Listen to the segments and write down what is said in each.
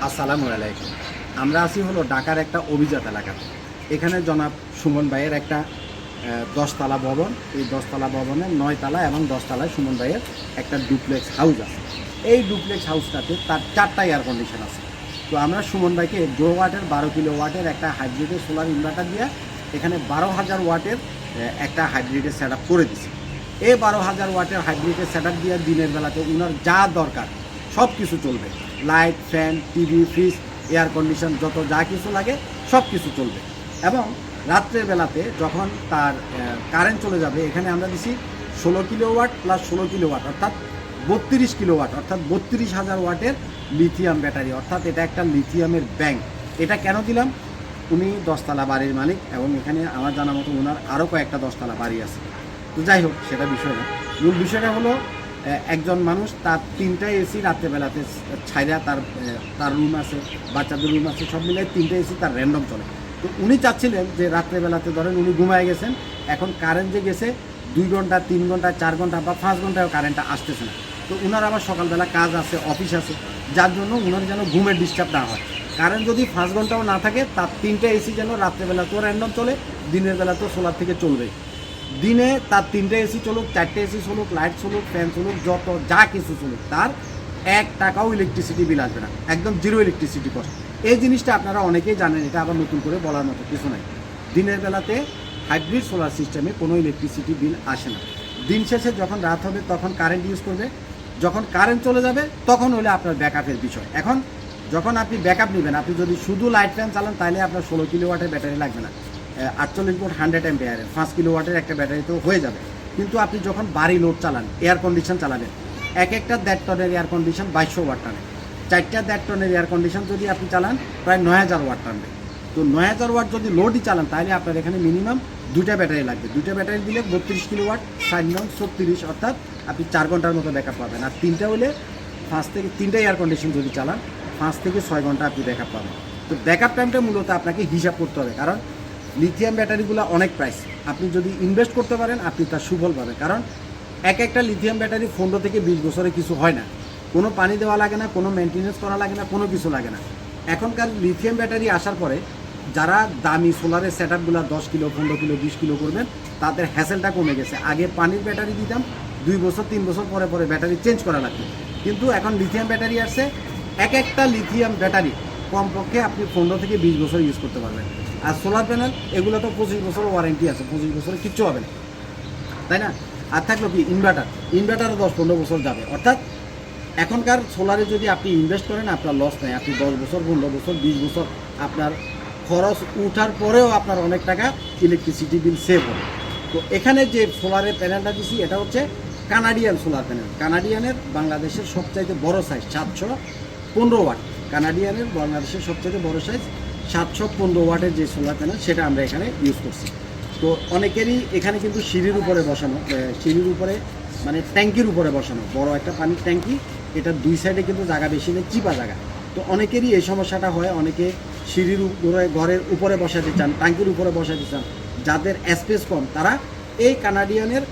আসসালামু আলাইকুম। আমরা আছি হলো ঢাকার একটা অভিজাত এলাকাতে। এখানে জনাব সুমন ভাইয়ের একটা 10 তলা ভবন। এই 10 তলা ভবনের 9 তলা এবং 10 তলায় সুমন ভাইয়ের একটা ডুপ্লেক্স হাউস আছে। এই ডুপ্লেক্স হাউসটাতে তার 4টা এয়ার কন্ডিশন আছে। তো আমরা সুমন ভাইকে 2 ওয়াটের 12 কিলো ওয়াটের একটা হাইব্রিডের সোলার ইনভার্টার দিয়ে এখানে 12,000 ওয়াটের একটা হাইব্রিডের সেট আপ করে দিছি। এই 12,000 ওয়াটের হাইব্রিডের সেট আপ দিয়ে দিনের বেলাতে ওনার যা দরকার সব কিছু চলবে। Light, fan, TV, fridge, air condition যত যা কিছু লাগে সব কিছু চলবে। এবং রাত্রের বেলাতে যখন তার কারেন্ট চলে যাবে, এখানে আমরা দিছি 16 kilo watt plus 16 kilo watt অর্থাৎ 32 কিলো ওয়াট অর্থাৎ 32,000 ওয়াটের লিথিয়াম ব্যাটারি, অর্থাৎ এটা একটা লিথিয়ামের ব্যাংক। এটা কেন দিলাম? উনি 10 তলা বাড়ির মালিক এবং এখানে আমার জানা মতো ওনার আরও কয়েকটা 10 তলা বাড়ি আছে। তো যাই হোক, সেটা বিষয় না। মূল বিষয়টা হলো একজন মানুষ তার 3টা এসি রাত্রেবেলাতে ছাইরা তার রুম আছে, বাচ্চাদের রুম আছে, সব মিলে 3টা এসি তার র্যান্ডম চলে। তো উনি চাচ্ছিলেন যে রাত্রেবেলাতে ধরেন উনি ঘুমায় গেছেন, এখন কারেন্ট যে গেছে 2 ঘন্টা 3 ঘন্টা 4 ঘন্টা বা 5 ঘন্টায় কারেন্টটা আসতেছে না। তো উনার আবার সকালবেলা কাজ আছে, অফিস আছে, যার জন্য উনার যেন ঘুমের ডিস্টার্ব না হয়। কারেন্ট যদি 5 ঘন্টাও না থাকে, তার 3টা এসি যেন রাত্রেবেলাতেও র্যান্ডম চলে, দিনের বেলাতেও সোলার থেকে চলবে। দিনে তার 3টে এসি চলুক, 4টে এসি চলুক, লাইট চলুক, ফ্যান চলুক, যত যা কিছু চলুক, তার 1 টাকাও ইলেকট্রিসিটি বিল আসবে না, একদম জিরো ইলেকট্রিসিটি কস্ট। এই জিনিসটা আপনারা অনেকেই জানেন, এটা আবার নতুন করে বলার মতো কিছু নাই। দিনের বেলাতে হাইব্রিড সোলার সিস্টেমে কোনো ইলেকট্রিসিটি বিল আসে না। দিন শেষে যখন রাত হবে তখন কারেন্ট ইউজ করবে, যখন কারেন্ট চলে যাবে তখন হলে আপনার ব্যাকআপের বিষয়। এখন যখন আপনি ব্যাকআপ নেবেন, আপনি যদি শুধু লাইট ফ্যান চালান তাহলে আপনার 16 কিলো ওয়াটের ব্যাটারি লাগবে না, 48 ভোল্ট 100 অ্যাম্পিয়ারের 5 কিলো ওয়াটের একটা ব্যাটারিতেও হয়ে যাবে। কিন্তু আপনি যখন বাড়ি লোড চালান, এয়ার কন্ডিশন চালাবেন, একটা 1.5 টনের এয়ার কন্ডিশন 2200 ওয়াট টানে, 4টা 1.5 টনের এয়ার কন্ডিশন যদি আপনি চালান প্রায় 9000 ওয়াট টানবে। তো 9000 ওয়াট যদি লোডই চালান তাহলে আপনার এখানে মিনিমাম 2টা ব্যাটারি লাগবে। 2টা ব্যাটারি দিলে 32 কিলো ওয়াট 60 অর্থাৎ আপনি 4 ঘন্টার মতো ব্যাকআপ পাবেন। আর 3টা হলে 3টা এয়ার কন্ডিশন যদি চালান 5 থেকে 6 ঘন্টা আপনি ব্যাকআপ পাবেন। তো ব্যাকআপ টাইমটা মূলত আপনাকে হিসাব করতে হবে, কারণ লিথিয়াম ব্যাটারিগুলো অনেক প্রাইস। আপনি যদি ইনভেস্ট করতে পারেন আপনি তার সুফল পাবেন, কারণ একটা লিথিয়াম ব্যাটারি 15 থেকে 20 বছরে কিছু হয় না, কোনো পানি দেওয়া লাগে না, কোনো মেনটেনেন্স করা লাগে না, কোনো কিছু লাগে না। এখনকার লিথিয়াম ব্যাটারি আসার পরে যারা দামি সোলারের সেট আপগুলো 10 কিলো 15 কিলো 20 কিলো করবেন, তাদের হ্যাসেলটা কমে গেছে। আগে পানির ব্যাটারি দিতাম 2 বছর 3 বছর পরে পরে ব্যাটারি চেঞ্জ করা লাগবে, কিন্তু এখন লিথিয়াম ব্যাটারি আসছে। একটা লিথিয়াম ব্যাটারি কমপক্ষে আপনি 15 থেকে 20 বছর ইউজ করতে পারবেন। আর সোলার প্যানেল এগুলো তো 25 বছর ওয়ারেন্টি আছে, 25 বছরে কিচ্ছু হবে না, তাই না? আর থাকলো কি ইনভার্টারও 10-15 বছর যাবে। অর্থাৎ এখনকার সোলারে যদি আপনি ইনভেস্ট করেন আপনার লস নেই, আপনি 10 বছর 15 বছর 20 বছর আপনার খরচ উঠার পরেও আপনার অনেক টাকা ইলেকট্রিসিটি বিল সেভ হবে। তো এখানে যে সোলারের প্যানেলটা দিচ্ছি এটা হচ্ছে কানাডিয়ান সোলার প্যানেল। কানাডিয়ানের বাংলাদেশের সবচাইতে বড় সাইজ 715 ওয়াট। কানাডিয়ানের বাংলাদেশের সবচাইতে বড় সাইজ 715 ওয়াটের যে সোলার প্যানেল, সেটা আমরা এখানে ইউজ করছি। তো অনেকেরই এখানে কিন্তু সিঁড়ির উপরে বসানো, সিঁড়ির উপরে মানে ট্যাঙ্কির উপরে বসানো বড় একটা পানির ট্যাঙ্কি। এটার 2 সাইডে কিন্তু জায়গা বেশি নেই, চিপা জায়গা। তো অনেকেরই এই সমস্যাটা হয়, অনেকে সিঁড়ির উপরে ঘরের উপরে বসাতে চান, ট্যাঙ্কির উপরে বসাতে চান। যাদের স্পেস কম তারা এই কানাডিয়ানের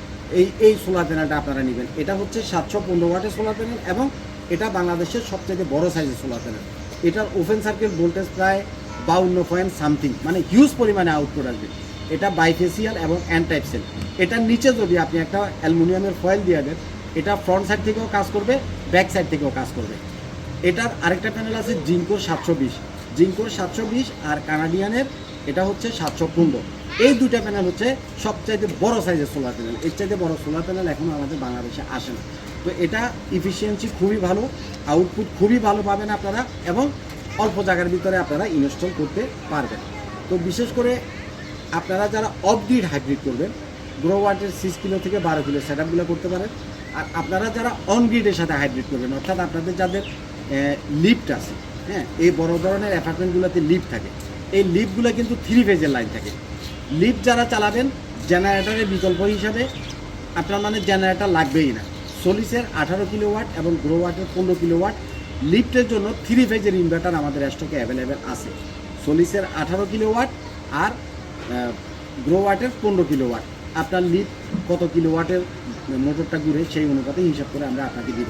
এই সোলার প্যানেলটা আপনারা নেবেন। এটা হচ্ছে 715 ওয়াটের সোলার প্যানেল এবং এটা বাংলাদেশের সবচেয়ে বড় সাইজের সোলার প্যানেল। এটার ওপেন সার্কিট ভোল্টেজ প্রায় 52 পয়েন্ট সামথিং, মানে হিউজ পরিমাণে আউটপুট আসবে। এটা বাইফেসিয়াল এবং এন টাইপ সেল। এটার নিচে যদি আপনি একটা অ্যালুমিনিয়ামের ফয়েল দিয়ে দেন, এটা ফ্রন্ট সাইড থেকেও কাজ করবে, ব্যাক সাইড থেকেও কাজ করবে। এটার আরেকটা প্যানেল আছে জিঙ্কোর 720 আর কানাডিয়ানের এটা হচ্ছে 715। এই দুইটা প্যানেল হচ্ছে সবচাইতে বড় সাইজের সোলার প্যানেল। এর চাইতে বড় সোলার প্যানেল এখনও আমাদের বাংলাদেশে আসে না। তো এটা ইফিসিয়েন্সি খুবই ভালো, আউটপুট খুবই ভালো পাবেন আপনারা, এবং অল্প জায়গার ভিতরে আপনারা ইনস্টল করতে পারবেন। তো বিশেষ করে আপনারা যারা অফ গ্রিড হাইব্রিড করবেন, গ্রো ওয়াটের 6 কিলো থেকে 12 কিলো সেট আপগুলো করতে পারেন। আর আপনারা যারা অন গ্রিডের সাথে হাইব্রিড করবেন, অর্থাৎ আপনাদের যাদের লিফট আছে, হ্যাঁ, এই বড় ধরনের অ্যাপার্টমেন্টগুলোতে লিফট থাকে, এই লিফটগুলো কিন্তু 3 ফেজের লাইন থাকে। লিফট যারা চালাবেন জেনারেটরের বিকল্প হিসাবে আপনার মানে জেনারেটর লাগবেই না। সোলিসের 18 কিলো ওয়াট এবং গ্রো ওয়াটের 15 কিলো ওয়াট লিফটের জন্য 3 ফেজের ইনভার্টার আমাদের স্টকে অ্যাভেলেবেল আছে। সোলিসের 18 কিলো ওয়াট আর গ্রো ওয়াটের 15 কিলো ওয়াট। আপনার লিফট কত কিলো ওয়াটের মোটরটা ঘুরে সেই অনুপাতে হিসাব করে আমরা আপনাকে দিব।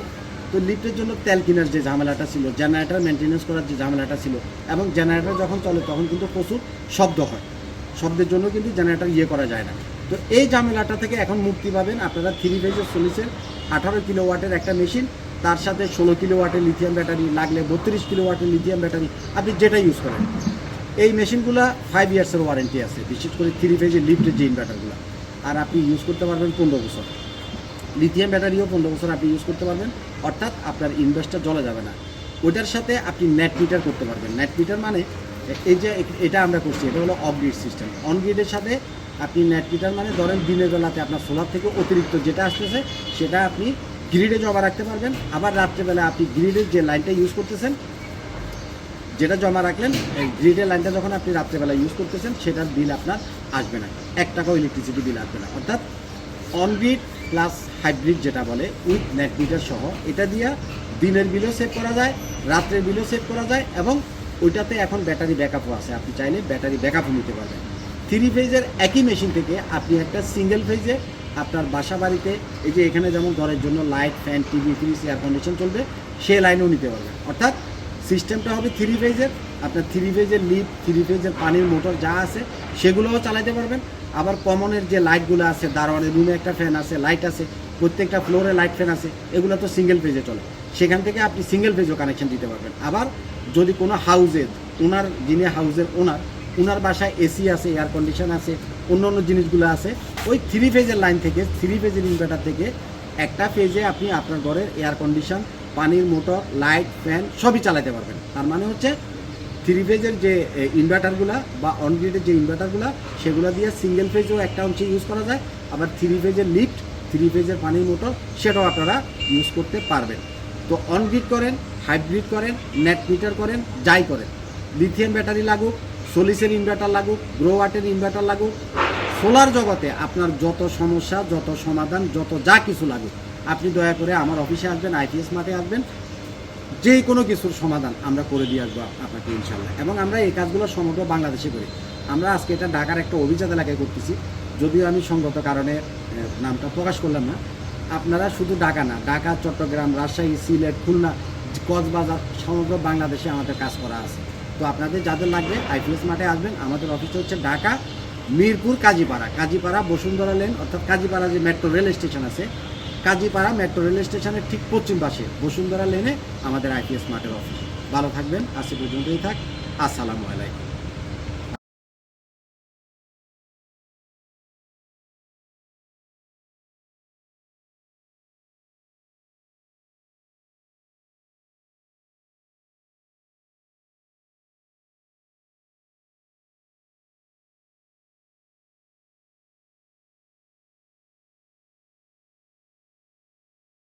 তো তো লিফটের জন্য তেল কেনার যে ঝামেলাটা ছিল, জেনারেটর মেনটেন্যান্স করার যে ঝামেলাটা ছিল, এবং জেনারেটর যখন চলে তখন কিন্তু প্রচুর শব্দ হয়, শব্দের জন্য কিন্তু জেনারেটর করা যায় না। তো এই ঝামেলাটা থেকে এখন মুক্তি পাবেন আপনারা 3 ফেজের সলিসের 18 কিলোওয়াটের একটা মেশিন, তার সাথে 16 কিলোওয়াটের লিথিয়াম ব্যাটারি, লাগলে 32 কিলোওয়াটের লিথিয়াম ব্যাটারি, আপনি যেটা ইউজ করেন। এই মেশিনগুলো 5 ইয়ার্সের ওয়ারেন্টি আছে, বিশেষ করে 3 ফেজের লিফটের যে ইনভার্টারগুলো, আর আপনি ইউজ করতে পারবেন 15 বছর। লিথিয়াম ব্যাটারিও 15 বছর আপনি ইউজ করতে পারবেন, অর্থাৎ আপনার ইনভেস্টটা জ্বলে যাবে না। ওইটার সাথে আপনি নেট মিটার করতে পারবেন। নেট মিটার মানে এই যে এটা আমরা করছি, এটা হলো অফ গ্রিড সিস্টেম। অন গ্রিডের সাথে আপনি নেট মিটার মানে ধরেন দিনের বেলাতে আপনার সোলার থেকে অতিরিক্ত যেটা আসতেছে সেটা আপনি গ্রিডে জমা রাখতে পারবেন। আবার রাত্রেবেলা আপনি গ্রিডের যে লাইনটা ইউজ করতেছেন, যেটা জমা রাখলেন, এই গ্রিডের লাইনটা যখন আপনি রাত্রেবেলা ইউজ করতেছেন সেটার বিল আপনার আসবে না, 1 টাকাও ইলেকট্রিসিটি বিল আসবে না। অর্থাৎ অন গ্রিড প্লাস হাইব্রিড যেটা বলে উইথ নেট মিটার সহ, এটা দিয়ে দিনের বিলও সেভ করা যায়, রাত্রের বিলও সেভ করা যায়, এবং ওইটাতে এখন ব্যাটারি ব্যাকআপও আছে, আপনি চাইলে ব্যাটারি ব্যাকআপও নিতে পারবেন। 3 ফেজের একই মেশিন থেকে আপনি একটা সিঙ্গেল ফেজে আপনার বাসা বাড়িতে, এই যে এখানে যেমন ঘরের জন্য light, fan, TV, fridge, air condition চলবে, সে লাইনও নিতে পারবেন। অর্থাৎ সিস্টেমটা হবে 3 ফেজের, আপনার 3 ফেজের লিফট, 3 ফেজের পানির মোটর যা আছে সেগুলোও চালাতে পারবেন। আবার কমনের যে লাইটগুলো আছে, দারোয়ানের রুমে একটা ফ্যান আছে, লাইট আছে, প্রত্যেকটা ফ্লোরে লাইট ফ্যান আছে, এগুলো তো সিঙ্গেল ফেজে চলে, সেখান থেকে আপনি সিঙ্গেল ফেজও কানেকশন দিতে পারবেন। আবার যদি কোনো হাউজের ওনার, যিনি হাউজের ওনার বাসায় এসি আছে, এয়ার কন্ডিশন আছে, অন্য অন্য জিনিসগুলো আছে, ওই 3 ফেজের লাইন থেকে, 3 ফেজের ইনভার্টার থেকে একটা ফেজে আপনি আপনার ঘরের এয়ার কন্ডিশন, পানির মোটর, লাইট, ফ্যান সবই চালাতে পারবেন। তার মানে হচ্ছে 3 ফেজের যে ইনভার্টারগুলো বা অনগ্রিডের যে ইনভার্টারগুলো, সেগুলো দিয়ে সিঙ্গেল ফেজও একটা অংশে ইউজ করা যায়। আবার 3 ফেজের লিফট, 3 ফেজের পানির মোটর, সেটাও আপনারা ইউজ করতে পারবেন। তো অনগ্রিড করেন, হাইব্রিড করেন, নেট মিটার করেন, যাই করেন, লিথিয়াম ব্যাটারি লাগুক, সলিসের ইনভার্টার লাগুক, গ্রো ওয়াটের ইনভার্টার লাগুক, সোলার জগতে আপনার যত সমস্যা, যত সমাধান, যত যা কিছু লাগুক, আপনি দয়া করে আমার অফিসে আসবেন, আইপিএস মাঠে আসবেন, যে কোনো কিছুর সমাধান আমরা করে দিয়ে আসবো আপনাকে ইনশাল্লাহ। এবং আমরা এই কাজগুলো সমগ্র বাংলাদেশে করি। আমরা আজকে এটা ঢাকার একটা অভিজাত এলাকায় করতেছি, যদিও আমি সঙ্গত কারণে নামটা প্রকাশ করলাম না। আপনারা শুধু ঢাকা না, ঢাকা, চট্টগ্রাম, রাজশাহী, সিলেট, খুলনা, কক্সবাজার, সমগ্র বাংলাদেশে আমাদের কাজ করা আছে। তো আপনাদের যাদের লাগবে আইপিএস মাঠে আসবেন। আমাদের অফিসটা হচ্ছে ঢাকা মিরপুর কাজীপাড়া বসুন্ধরা লেন, অর্থাৎ কাজীপাড়া যে মেট্রো রেল স্টেশন আছে, কাজীপাড়া মেট্রো রেল স্টেশনের ঠিক পশ্চিম পাশে বসুন্ধরা লেনে আমাদের আইপিএস মাঠের অফিস। ভালো থাকবেন, আজ পর্যন্তই থাক। আসসালামু আলাইকুম।